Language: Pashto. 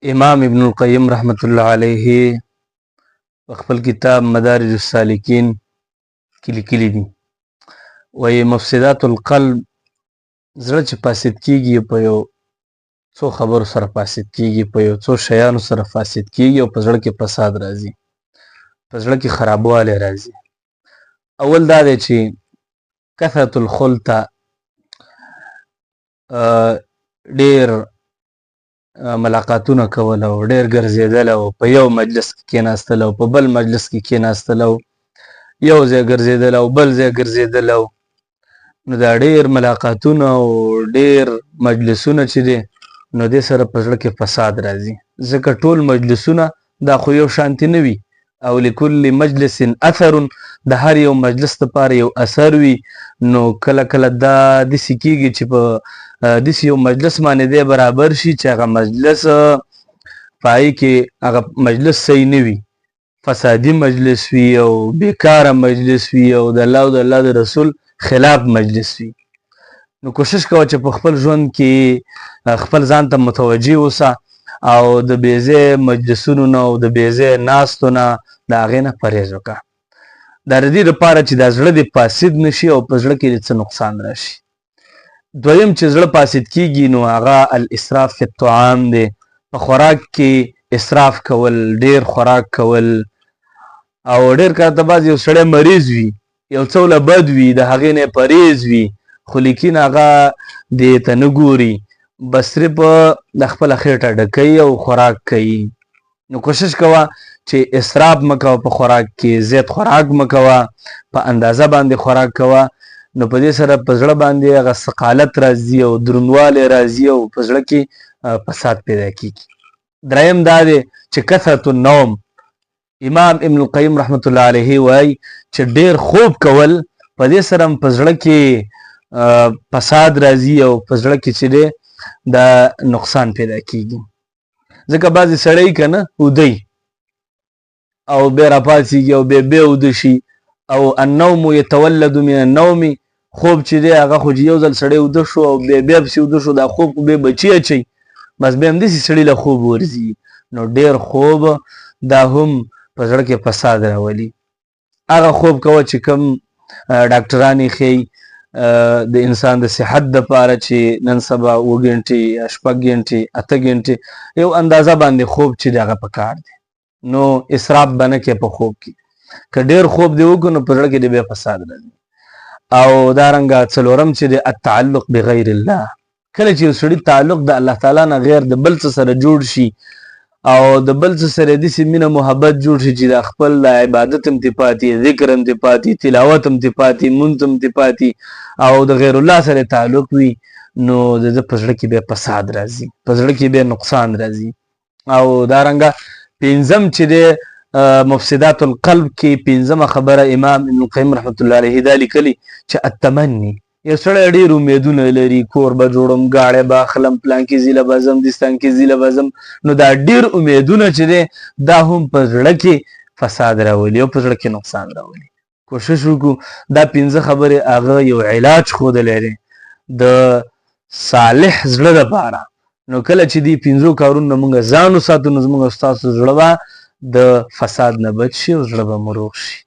امام ابن القیم رحمت الله علیه خپل کتاب مدارج السالکین کې لیکلي دي وایي مفسدات القلب زړه چې فاسد کیږي په یو څو خبرو سره فاسد کیږي په یو څو شیانو سره فاسد کیږي او په زړه کې فساد راځي په زړه کې خرابوالی راځي. اول دا دی چې کثرة الخلطه ډېر ملاقاتونه کول او ډېر ګرځېدل او په یو مجلس کې کېناستل او په بل مجلس کې کېناستل او یو ځای ګرځېدل او بل ځای ګرځېدل او نو دا ډېر ملاقاتونه او ډېر مجلسونه چې دي نو دې سره په زړه کې فساد راځي ځکه ټول مجلسونه دا خو یو شانتي نه وي او لکل مجلس اثر د هر یو مجلس دپاره یو اثر وي نو کله کله دا داسې کېږي چې په داسې یو مجلس باندې دی برابر شي چې هغه مجلس په هغې کې هغه مجلس صحیح نه وي فسادي مجلس وي او بیکاره مجلس وي او د الله او د الله د رسول خلاف مجلس وي. نو کوشش کوه چې په خپل ژوند کې خپل ځان ته متوجه اوسه او د بېځایه مجلسونو نه او د بېځایه ناستو نه د هغې نه پرهیز وکړه دا د دې لپاره چې دا زړه دې فاسد نه شي او په زړه کې دې څه نقصان راشي. دویم چې زړه فاسد کیږي نو هغه الاسراف فی الطعام دی په خوراک کې اسراف کول ډېر خوراک کول او ډېر کاته بعض یو سړی مریض وي یو څه له بد وي د هغې نه پرهیز وي خو لیکن هغه دې ته نه ګوري بس صرف د خپله خېټه ډکوي او خوراک کوي. نو کوشش کوه چې اسراف مه کوه په خوراک کې زیات خوراک مه کوه په اندازه باندې خوراک کوه نو په دې سره په زړه باندې هغه ثقالت راځي او دروندوالی راځي او په زړه کې فساد پیدا کېږي. دریم دا دی چې کثرة النوم امام ابن القیم رحمت الله علیه وایي چې ډېر خوب کول په دې سره هم په زړه کې فساد راځي او په زړه کې چې دی دا نقصان پیدا کېږي ځکه بعضې سړی که نه ودی او بیا راپاڅېږي او بیا وده شي او النوم یتولد من النوم خوب چې دی هغه خو چې یو ځل سړی وده شو او بیا پسې وده شو دا خوب خو بیا بچي اچوي بس بیا همداسې سړي له خوب ورځي نو ډېر خوب دا هم په زړه کې فساد راولي. هغه خوب کوه چې کوم ډاکټران یې ښیي د انسان د صحت دپاره چې نن سبا 7 ګنټې یا 6 ګنټې 8 ګنټې یو اندازه باندې خوب چې دی هغه پکار دی نو اسراف به نه کوې په خوب کې که ډېر خوب دی وکړو نو په زړه کې دی بیا فساد راځي. او دارنګه څلورم چې دی التعلق بغیر الله کله چې یو سړي تعلق د الله تعالی نه غیر د بل څه سره جوړ شي او د بل څه سره داسې مینه محبت جوړ شي چې د خپل د عبادت هم ترې پاتې ذکر هم ترې پاتې تلاوت هم ترې پاتې مونځ هم ترې پاتې او د غیر الله سره تعلق وي نو د ده په زړه کې بیا فساد راځي په زړه کې بیا نقصان راځي. او دارنګه پنځم چې دی مفسدات القلب کې پنځمه خبره امام ابن القیم رحمت الله علیه دا لیکلي چې التمني یو سړی ډېر امیدونه لري کور به جوړم ګاډی به اخلم پلانکي ځیله به ځم دستانکي ځیله به ځم نو دا ډېر امیدونه چې دی دا هم په زړه کې فساد راولي او په زړه کې نقصان راولي. کوشش وکړو دا 5 خبرې هغه یو علاج ښودلی دی د صالح زړه دپاره نو کله چې دې 5 کارونو نه موږ ځان وساتو نو زموږ ستاسو زړه به د فساد نه بچ شي او زړه به مو روغ شي.